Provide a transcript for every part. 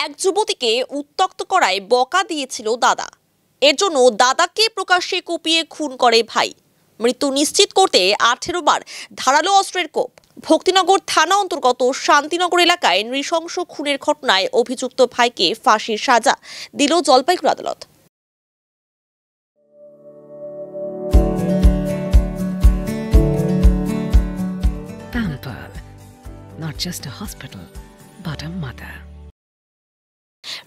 এক যুবতীকে উত্ত্যক্ত করায় বকা দিয়েছিল দাদা। এর জন্য দাদাকে প্রকাশ্যে কুপিয়ে খুন করে ভাই। মৃত্যু নিশ্চিত করতে 18 বার ধারালো অস্ত্রের কোপ। ভক্তিনগর থানা অন্তর্গত শান্তিনগর এলাকায় নৃশংস খুনের ঘটনায় অভিযুক্ত ভাইকে ফাঁসির সাজা দিল জলপাইগুড়ি আদালত। Not just a hospital, but a mother.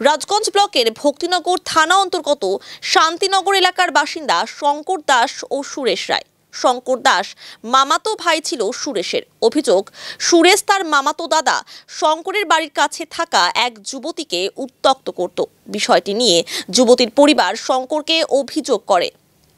Rajganj ব্লকের ভক্তিনগর থানা অন্তর্গত শান্তিনগর এলাকার বাসিন্দা শঙ্কর দাস ও সুরেশ রায়। শঙ্কর দাস মামাতো ভাই ছিল সুরেশের। অভিযোগ, সুরেশ তার মামাতো দাদা শঙ্করের বাড়ির কাছে থাকা এক যুবতীকে উত্ত্যক্ত করত। বিষয়টি নিয়ে যুবতীর পরিবার শঙ্করকে অভিযোগ করে।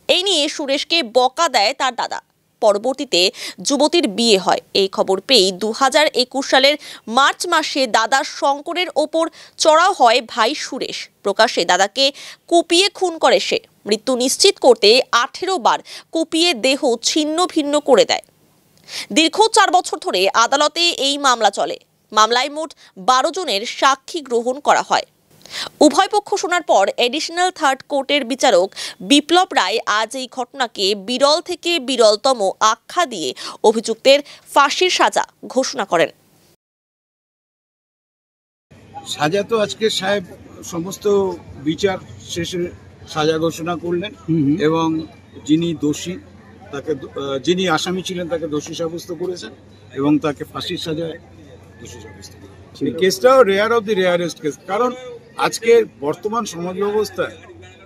এই নিয়ে সুরেশকে বকা দেয় তার দাদা। পরবর্তীতে যুবতীর বিয়ে হয়। এই খবর পেয়ে 2021 সালের মার্চ মাসে দাদা শঙ্করের ওপর চড়াও হয় ভাই সুরেশ। প্রকাশ্যে দাদাকে কুপিয়ে খুন করে সে। মৃত্যু নিশ্চিত করতে 18 বার কুপিয়ে দেহ ছিন্ন ভিন্ন করে দেয়। দীর্ঘ 4 বছর ধরে আদালতে এই মামলা চলে। মামলায় মোট 12 জনের সাক্ষী গ্রহণ করা হয়। উভয় পক্ষ শোনার পর এডিশনাল থার্ড কোর্টের বিচারক বিপ্লব রায় আজ এই ঘটনাকে বিরল থেকে বিরলতম আখ্যা দিয়ে অভিযুক্তের ফাঁসির সাজা ঘোষণা করেন। সাজা তো আজকে সাহেব সমস্ত বিচার শেষে সাজা ঘোষণা করলেন এবং যিনি দোষী তাকে, যিনি আসামি ছিলেন তাকে দোষী সাব্যস্ত করেছেন এবং তাকে ফাঁসির সাজায় দোষী সাব্যস্ত করেছেন। এই কেসটাও rare of the rarest case, কারণ আজকের বর্তমান সমাজ ব্যবস্থায়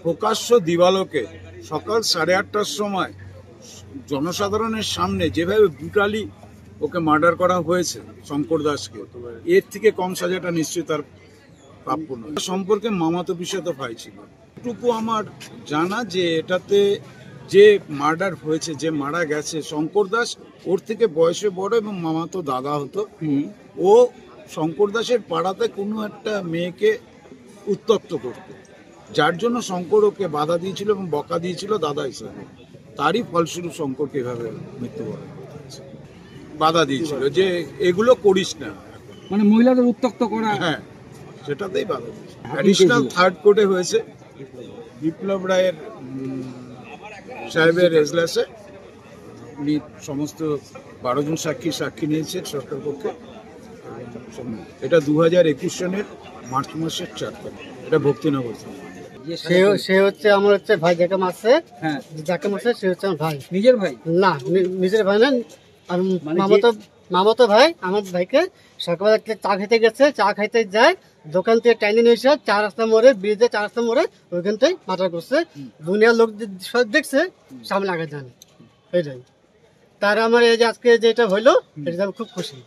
প্রকাশ্য দিবালোকে সকাল 8:30টার সময় জনসাধারণের সামনে যেভাবে ব্রুটালি ওকে মার্ডার করা হয়েছে শঙ্কর দাসকে, এর থেকে কম সাজাটা নিশ্চয়ই তার প্রাপ্য নয়। সম্পর্কে মামাতো পিসাতো ভাই ছিল। এটুকু আমার জানা যে এটাতে যে মার্ডার হয়েছে, যে মারা গেছে শঙ্কর দাস, ওর থেকে বয়সে বড় এবং মামাতো দাদা হতো। ও শঙ্কর দাসের পাড়াতে কোনো একটা মেয়েকে উত্ত্যক্ত করত, যার জন্য শঙ্কর ওকে বাধা দিয়েছিল এবং বকা দিয়েছিল দাদা হিসাবে। তারই ফলস্বরূপ শঙ্করকে এভাবে মৃত্যুবরণ করতে হয়েছে। বাধা দিয়েছিল যে এগুলো করিস না, মানে মহিলাদের উত্ত্যক্ত করা। হ্যাঁ, সেটাতেই বাধা দিয়েছে। অ্যাডিশনাল থার্ড কোর্টে হয়েছে বিপ্লব রায়ের সাহেবের এজলাসে। উনি সমস্ত 12 জন সাক্ষী নিয়েছে সরকার পক্ষে। এটা 2021 সনের মার্চ মাসের 4 তারিখ। এটা ভক্তিনগর। সে হচ্ছে আমার ভাই, যাকে মারছে, যাকে মারছে সে হচ্ছে আমার ভাই। নিজের ভাই না, নিজের ভাই না, মামাতো ভাই। আমার ভাইকে সকালে চা খাইতে গেছে, চা খাইতে যায়, দোকান থেকে টাইনে নিয়ে এসে 4 রাস্তা মোড়ে, ব্রিজে 4 রাস্তা মোড়ে ওইখান থেকে মার্ডার করছে। দুনিয়ার লোক সব দেখছে, সামনে আগে জানে। এইটাই তার আমার এই যে আজকে যেটা হইলো, এটা আমি খুব খুশি।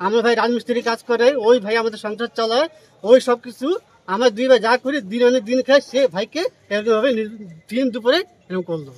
আমার ভাই রাজমিস্ত্রি কাজ করে, ওই ভাই আমাদের সংসার চালায়, ওই সব কিছু আমরা 2 ভাই যা করি, দিন আনে দিন খাই, সে ভাইকে এরকম ভাবে দিন দুপুরে এরকম করলো।